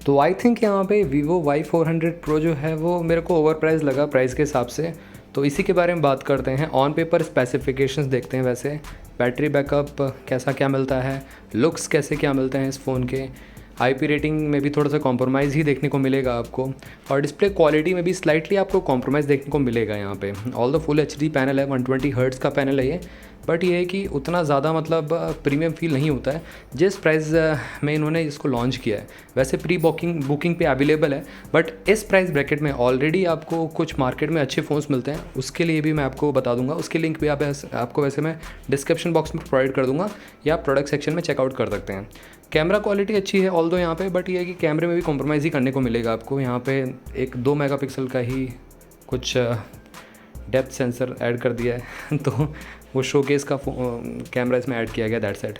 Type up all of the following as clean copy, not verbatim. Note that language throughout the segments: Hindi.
तो आई थिंक यहाँ पे Vivo Y400 Pro जो है वो मेरे को ओवर प्राइस लगा प्राइस के हिसाब से। तो इसी के बारे में बात करते हैं। ऑन पेपर स्पेसिफिकेशंस देखते हैं। वैसे बैटरी बैकअप कैसा क्या मिलता है, लुक्स कैसे क्या मिलते हैं इस फ़ोन के, आईपी रेटिंग में भी थोड़ा सा कॉम्प्रोमाइज़ ही देखने को मिलेगा आपको, और डिस्प्ले क्वालिटी में भी स्लाइटली आपको कॉम्प्रोमाइज़ देखने को मिलेगा यहाँ पे। All the full HD panel है, 120 हर्ट्ज़ का पैनल है ये, बट ये है कि उतना ज़्यादा मतलब प्रीमियम फील नहीं होता है जिस प्राइस में इन्होंने इसको लॉन्च किया है। वैसे प्री बुकिंग पे अवेलेबल है, बट इस प्राइस ब्रैकेट में ऑलरेडी आपको कुछ मार्केट में अच्छे फ़ोन्स मिलते हैं, उसके लिए भी मैं आपको बता दूंगा। उसके लिंक भी आपको वैसे मैं डिस्क्रिप्शन बॉक्स में प्रोवाइड कर दूंगा, या प्रोडक्ट सेक्शन में चेकआउट कर सकते हैं। कैमरा क्वालिटी अच्छी है ऑल दो यहाँ पे, बट ये है कि कैमरे में भी कॉम्प्रोमाइज़ ही करने को मिलेगा आपको। यहाँ पे एक 2 मेगापिक्सल का ही कुछ डेप्थ सेंसर ऐड कर दिया है तो वो शोकेस का कैमरा इसमें ऐड किया गया, दैट्स इट।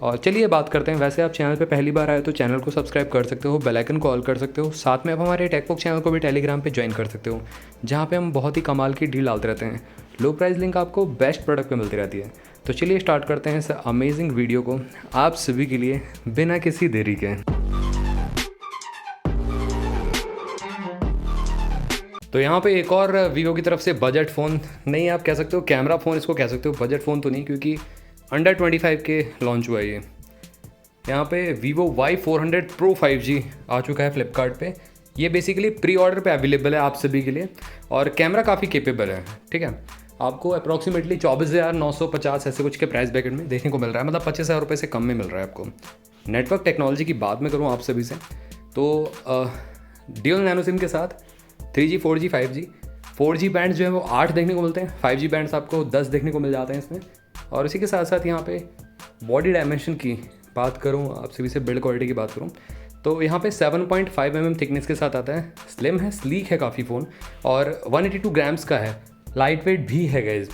और चलिए बात करते हैं। वैसे आप चैनल पे पहली बार आए तो चैनल को सब्सक्राइब कर सकते हो, बेल आइकन को ऑल कर सकते हो। साथ में आप हमारे टेकबुक चैनल को भी टेलीग्राम पे ज्वाइन कर सकते हो, जहाँ पे हम बहुत ही कमाल की डील डालते रहते हैं। लो प्राइस लिंक आपको बेस्ट प्रोडक्ट पे मिलती रहती है। तो चलिए स्टार्ट करते हैं इस अमेजिंग वीडियो को आप सभी के लिए बिना किसी देरी के। तो यहाँ पे एक और वीवो की तरफ से बजट फ़ोन नहीं, आप कह सकते हो कैमरा फ़ोन इसको कह सकते हो, बजट फ़ोन तो नहीं, क्योंकि अंडर 25 के लॉन्च हुआ है ये। यहाँ पे Vivo Y400 Pro 5G आ चुका है फ्लिपकार्ट पे। ये बेसिकली प्री ऑर्डर पे अवेलेबल है आप सभी के लिए, और कैमरा काफ़ी केपेबल है, ठीक है। आपको अप्रॉक्सीमेटली 24,950 ऐसे कुछ के प्राइस ब्रैकेट में देखने को मिल रहा है, मतलब 25,000 रुपये से कम में मिल रहा है आपको। नेटवर्क टेक्नोलॉजी की बात मैं करूँ आप सभी से, तो ड्यूल नैनो सिम के साथ 3G 4G 5G 4G band जो है वो 8 देखने को मिलते हैं, 5G बैंड्स आपको 10 देखने को मिल जाते हैं इसमें। और इसी के साथ साथ यहाँ पे बॉडी डायमेंशन की बात करूँ आप सभी से, बिल्ड क्वालिटी की बात करूँ तो यहाँ पे 7.5 mm थिकनेस के साथ आता है। स्लिम है, स्लीक है काफ़ी फ़ोन, और 182 ग्राम्स का है। लाइट वेट भी है गाइज,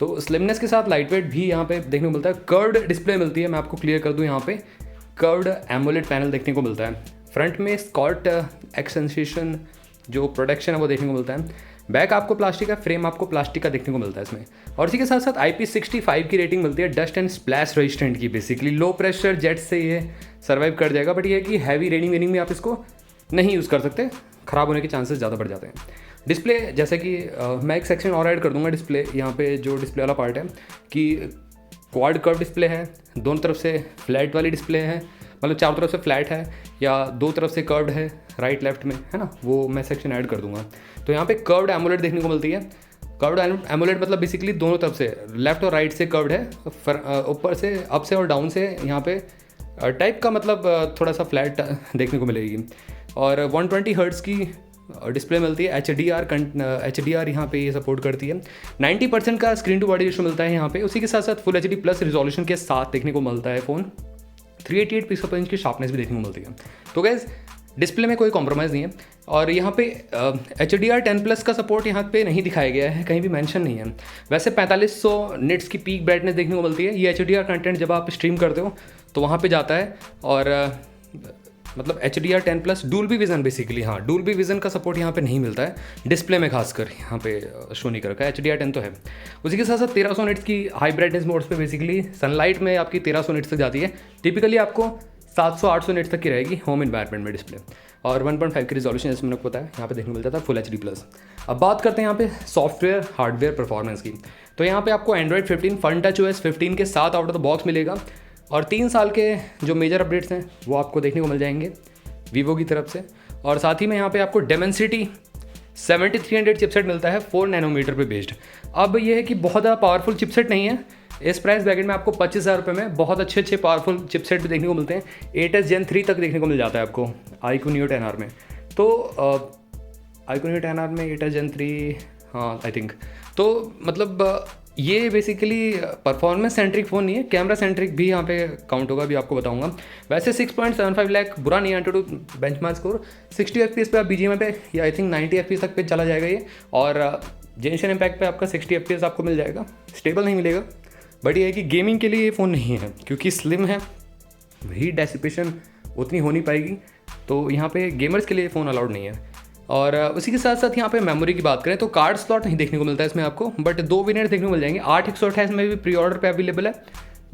तो स्लिमनेस के साथ लाइट वेट भी यहाँ पे देखने को मिलता है। कर्व्ड डिस्प्ले मिलती है, मैं आपको क्लियर कर दूँ, यहाँ पे कर्व्ड एमोलेड पैनल देखने को मिलता है। फ्रंट में स्कॉट एक्सटेंशन जो प्रोडक्शन है वो देखने को मिलता है। बैक आपको प्लास्टिक का, फ्रेम आपको प्लास्टिक का देखने को मिलता है इसमें। और इसी के साथ साथ IP65 की रेटिंग मिलती है, डस्ट एंड स्प्लैश रेजिस्टेंट की। बेसिकली लो प्रेशर जेट से ये सर्वाइव कर जाएगा, बट ये है कि हैवी रेनिंग में आप इसको नहीं यूज़ कर सकते, ख़राब होने के चांसेस ज़्यादा बढ़ जाते हैं। डिस्प्ले जैसे कि मैं एक सेक्शन और ऐड कर दूंगा डिस्प्ले, यहाँ पे जो डिस्प्ले वाला पार्ट है कि क्वाड कर्व डिस्प्ले है, दोनों तरफ से फ्लैट वाली डिस्प्ले है, मतलब चारों तरफ से फ्लैट है या दो तरफ से कर्व्ड है, राइट लेफ्ट में, है ना, वो मैं सेक्शन ऐड कर दूंगा। तो यहाँ पे कर्व्ड एमोलेड देखने को मिलती है। कर्व्ड एमोलेड मतलब बेसिकली दोनों तरफ से, लेफ्ट और राइट से कर्व्ड है, ऊपर से अप से और डाउन से यहाँ पे टाइप का, मतलब थोड़ा सा फ्लैट देखने को मिलेगी। और 120 हर्ट्ज़ की डिस्प्ले मिलती है। HDR यहाँ पे ये सपोर्ट करती है। 90% का स्क्रीन टू बॉडी रेशो मिलता है यहाँ पे। उसी के साथ साथ फुल HD प्लस रिजोल्यूशन के साथ देखने को मिलता है फ़ोन। 388 पिक्सल पर इंच की शार्पनेस भी देखने को मिलती है। तो गैस डिस्प्ले में कोई कॉम्प्रोमाइज़ नहीं है। और यहाँ पे HDR10+ का सपोर्ट यहाँ पे नहीं दिखाया गया है, कहीं भी मेंशन नहीं है। वैसे 4500 निट्स की पीक ब्राइटनेस देखने को मिलती है। ये HDR कंटेंट जब आप स्ट्रीम करते हो तो वहाँ पे जाता है, और मतलब HDR10+ डूल्बी विजन, बेसिकली हाँ डूल्बी विजन का सपोर्ट यहाँ पे नहीं मिलता है डिस्प्ले में, खासकर यहाँ पे शो नहीं कर रखा है। HDR10 तो है। उसी के साथ साथ 1300 निट्स की हाई ब्राइटनेस मोड्स पे बेसिकली सनलाइट में आपकी 1300 निट्स तक जाती है। टिपिकली आपको 700-800 निट्स तक की रहेगी होम इन्वायरमेंट में डिस्प्ले, और 1.5 की रिजोल्यूशन जैसे मैंने पता है यहाँ पे देखने को मिलता था फुल HD+। अब बात करते हैं यहाँ पे सॉफ्टवेयर हार्डवेयर परफॉर्मेंस की। तो यहाँ पे आपको Android 15 फन टच OS 15 के साथ आउट ऑफ द बॉक्स मिलेगा, और 3 साल के जो मेजर अपडेट्स हैं वो आपको देखने को मिल जाएंगे Vivo की तरफ से। और साथ ही में यहाँ पे आपको Dimensity 7300 चिपसेट मिलता है 4 नैनोमीटर पे बेस्ड। अब ये है कि बहुत ज़्यादा पावरफुल चिपसेट नहीं है। इस प्राइस ब्रैकेट में आपको 25,000 रुपये में बहुत अच्छे पावरफुल चिपसेट भी देखने को मिलते हैं। 8s Gen 3 तक देखने को मिल जाता है आपको iQOO Neo 10R में। तो iQOO Neo 10R में 8s Gen 3, हाँ आई थिंक। तो मतलब ये बेसिकली परफॉर्मेंस सेंट्रिक फ़ोन नहीं है, कैमरा सेंट्रिक भी यहाँ पे काउंट होगा, भी आपको बताऊंगा। वैसे 6.75 लाख बुरा नहीं है। टू बेंचमार्क स्कोर 60 FPS पे आप BGMI पे, या आई थिंक 90 FPS तक पे चला जाएगा ये। और जेनशन इम्पैक्ट पे आपका 60 FPS आपको मिल जाएगा। स्टेबल नहीं मिलेगा, बट ये है कि गेमिंग के लिए ये फ़ोन नहीं है, क्योंकि स्लिम है, हीट डेसिपेशन उतनी हो नहीं पाएगी, तो यहाँ पे गेमर्स के लिए फ़ोन अलाउड नहीं है। और उसी के साथ साथ यहाँ पे मेमोरी की बात करें तो कार्ड स्लॉट नहीं देखने को मिलता है इसमें आपको, बट 2 वेरिएंट देखने को मिल जाएंगे। 8 128 में भी प्री ऑर्डर पे अवेलेबल है,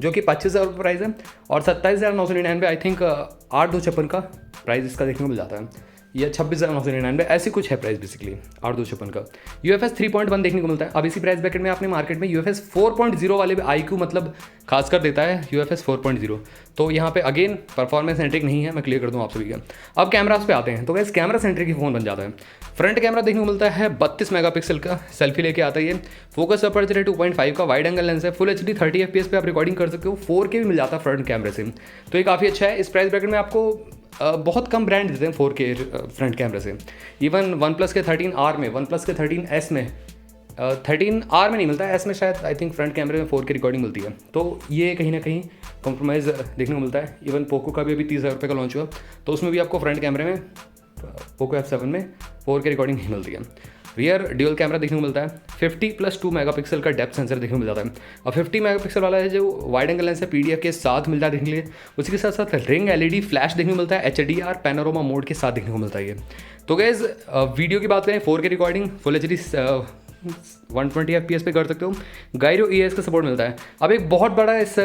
जो कि 25,000 प्राइस है, और 27,999 आई थिंक 8,256 का प्राइस इसका देखने को मिल जाता है, या 26,999 ऐसी कुछ है प्राइस बेसिकली 8,256 का। UFS 3.1 देखने को मिलता है। अब इसी प्राइस ब्रैकेट में आपने मार्केट में UFS 4.0 वाले भी IQ मतलब खासकर देता है UFS 4.0, तो यहाँ पे अगेन परफॉर्मेंस सेंट्रिक नहीं है, मैं क्लियर कर दूँ आप सभी का। अब कैमरास पे आते हैं, तो वैसे कैमरा सेंट्रिक ही फ़ोन बन जाता है। फ्रंट कैमरा देखने को मिलता है 32 मेगापिक्सल का, सेल्फी लेके आता है ये। फोकस अपर्चर है 2.5 का, वाइड एंगल लेंस है, फुल HD 30 FPS पे आप रिकॉर्डिंग कर सकते हो, 4K भी मिल जाता है फ्रंट कैमरे से, तो ये काफ़ी अच्छा है। इस प्राइस ब्रैकेट में आपको बहुत कम ब्रांड देते हैं 4K फ्रंट कैमरे से। इवन OnePlus के 13R में, OnePlus के 13S में, 13R में नहीं मिलता है, S में शायद आई थिंक फ्रंट कैमरे में 4K रिकॉर्डिंग मिलती है, तो ये कहीं ना कहीं कॉम्प्रोमाइज़ देखने को मिलता है। इवन पोको का भी अभी 30,000 रुपये का लॉन्च हुआ, तो उसमें भी आपको फ्रंट कैमरे में पोको F7 में 4K रिकॉर्डिंग नहीं मिलती है। रियर ड्यूल कैमरा देखने को मिलता है, 50+2 मेगापिक्सल का डेप्थ सेंसर देखने को मिल जाता है। और 50 मेगापिक्सल वाला है जो वाइड एंगल लेंस है, PDF के साथ मिलता है देखने के लिए। उसी के साथ साथ रिंग LED फ्लैश देखने को मिलता है, HDR पैनोरामा मोड के साथ देखने को मिलता है ये। तो गाइस वीडियो की बात करें, 4K recording full HD 120 FPS पे कर सकते हो। गायरो ES का सपोर्ट मिलता है। अब एक बहुत बड़ा इस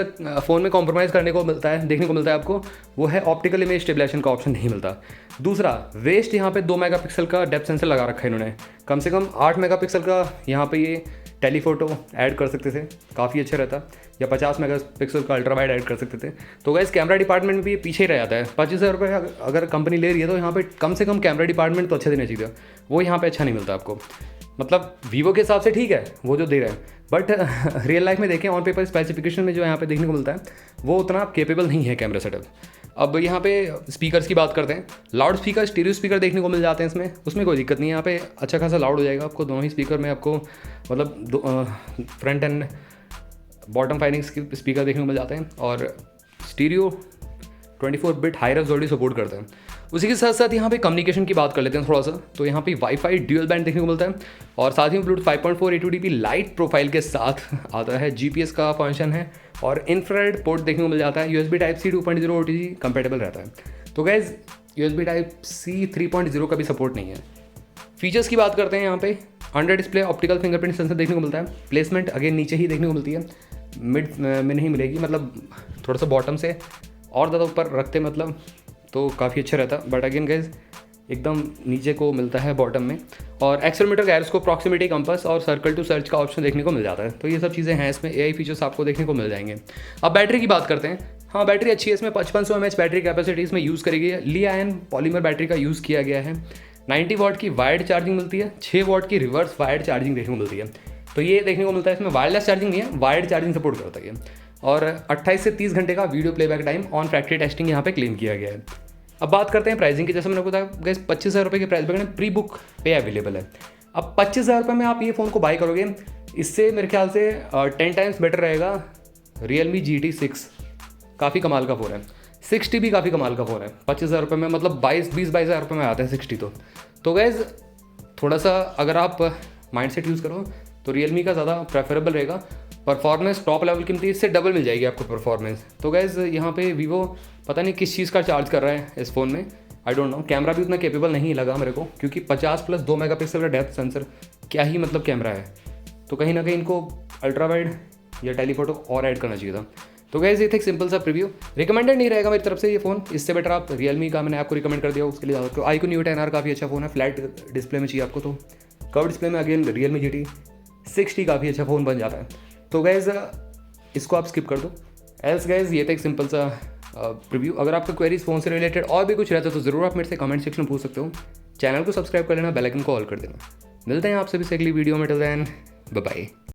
फ़ोन में कॉम्प्रोमाइज़ करने को मिलता है, देखने को मिलता है आपको, वो है ऑप्टिकल इमेज स्टेबलाइजेशन का ऑप्शन नहीं मिलता। दूसरा, वेस्ट यहाँ पे 2 मेगापिक्सल का डेप्थ सेंसर लगा रखा है इन्होंने, कम से कम 8 मेगापिक्सल का यहाँ पे ये टेलीफोटो ऐड कर सकते थे, काफ़ी अच्छा रहता, या 50 मेगापिक्सल का अल्ट्रा वाइड ऐड कर सकते थे। तो गाइस कैमरा डिपार्टमेंट में भी ये पीछे ही रह जाता है। 25,000 रुपये अगर कंपनी ले रही है तो यहाँ पे कम से कम कैमरा डिपार्टमेंट तो अच्छा देना चाहिए, वो यहाँ पे अच्छा नहीं मिलता आपको। मतलब वीवो के हिसाब से ठीक है वो जो दे रहे हैं, बट रियल लाइफ में देखें ऑन पेपर स्पेसिफिकेशन में जो यहाँ पे देखने को मिलता है वो उतना केपेबल नहीं है कैमरा सेटअप। अब यहाँ पे स्पीकर्स की बात करते हैं, लाउड स्पीकर, स्टीरियो स्पीकर देखने को मिल जाते हैं इसमें, उसमें कोई दिक्कत नहीं है। यहाँ पे अच्छा खासा लाउड हो जाएगा आपको, दोनों ही स्पीकर में आपको मतलब फ्रंट एंड बॉटम फाइनिंग्स के स्पीकर देखने को मिल जाते हैं, और stereo 24 bit high resolution support करते हैं। उसी के साथ साथ यहाँ पे कम्युनिकेशन की बात कर लेते हैं थोड़ा सा, तो यहाँ पे वाईफाई ड्यूल बैंड देखने को मिलता है, और साथ ही ब्लूटूथ 5.4 A2DP लाइट प्रोफाइल के साथ आता है। GPS का फंक्शन है, और इंफ्रारेड पोर्ट देखने को मिल जाता है। USB Type-C 2.0 OTG कंपेटेबल रहता है। तो गाइज USB Type-C 3.0 का भी सपोर्ट नहीं है। फीचर्स की बात करते हैं, यहाँ पे under display optical fingerprint sensor देखने को मिलता है। प्लेसमेंट अगेन नीचे ही देखने को मिलती है, मिड में नहीं मिलेगी, मतलब थोड़ा सा बॉटम से और ज़्यादा ऊपर रखते मतलब तो काफ़ी अच्छा रहता, बट अगेन गाइज एकदम नीचे को मिलता है बॉटम में। और एक्सेलेरोमीटर, गायरोस्कोप, प्रॉक्सिमिटी कंपास और सर्कल टू सर्च का ऑप्शन देखने को मिल जाता है। तो ये सब चीज़ें हैं इसमें, AI फीचर्स आपको देखने को मिल जाएंगे। अब बैटरी की बात करते हैं, हाँ बैटरी अच्छी है इसमें, 5500 mAh बैटरी कैपेसिटी इसमें यूज़ करेगी। ली-आयन पॉलीमर बैटरी का यूज़ किया गया है। 90 वाट की वायर्ड चार्जिंग मिलती है, 6 वाट की रिवर्स वायर्ड चार्जिंग देखने को मिलती है। तो ये देखने को मिलता है इसमें, वायरलेस चार्जिंग नहीं है, वायर्ड चार्जिंग सपोर्ट करता है। और 28 से 30 घंटे का video playback time on factory testing यहाँ पे क्लेम किया गया है। अब बात करते हैं प्राइसिंग की, जैसे मैंने बताया गाइस 25,000 रुपये के प्राइस बैग में प्री बुक पे अवेलेबल है। अब 25,000 रुपये में आप ये फ़ोन को बाय करोगे, इससे मेरे ख्याल से 10 टाइम्स बेटर रहेगा Realme GT 6, काफ़ी कमाल का फ़ोन है। 60 भी काफ़ी कमाल का फ़ोन है 25,000 रुपये में, मतलब 22,000 रुपये में आता है 60 तो गाइस थोड़ा सा अगर आप माइंडसेट यूज़ करो तो Realme का ज़्यादा प्रेफरेबल रहेगा। परफॉर्मेंस टॉप लेवल की मिलती है, इससे डबल मिल जाएगी आपको परफॉर्मेंस। तो गाइस यहाँ पे वीवो पता नहीं किस चीज़ का चार्ज कर रहा है इस फ़ोन में, आई डोंट नो। कैमरा भी उतना केपेबल नहीं लगा मेरे को, क्योंकि 50+2 मेगापिक्सल का डेप्थ सेंसर क्या ही मतलब कैमरा है, तो कहीं ना कहीं इनको अल्ट्रा वाइड या टेलीफोटो और ऐड करना चाहिए था। तो गाइस ये था एक सिंपल सा प्रीव्यू, रिकमेंडेड नहीं रहेगा मेरी तरफ से ये फ़ोन, इससे बेटर आप Realme का मैंने आपको रिकमेंड कर दिया, उसके लिए जा सकते हो। iQOO Neo 10R काफ़ी अच्छा फ़ोन है, फ्लैट डिस्प्ले में चाहिए आपको तो कर्व डिस्प्ले में अगेन Realme GT 60 काफ़ी अच्छा फ़ोन बन जाता है। तो गाइस इसको आप स्किप कर दो। एल्स गाइस ये था एक सिंपल सा प्रीव्यू। अगर आपका क्वेरीज फ़ोन से रिलेटेड और भी कुछ रहता है तो ज़रूर आप मेरे से कमेंट सेक्शन में पूछ सकते हो। चैनल को सब्सक्राइब कर लेना, बेल आइकन को ऑल कर देना। मिलते हैं आपसे भी अगली वीडियो में, टिल देन बाय बाय।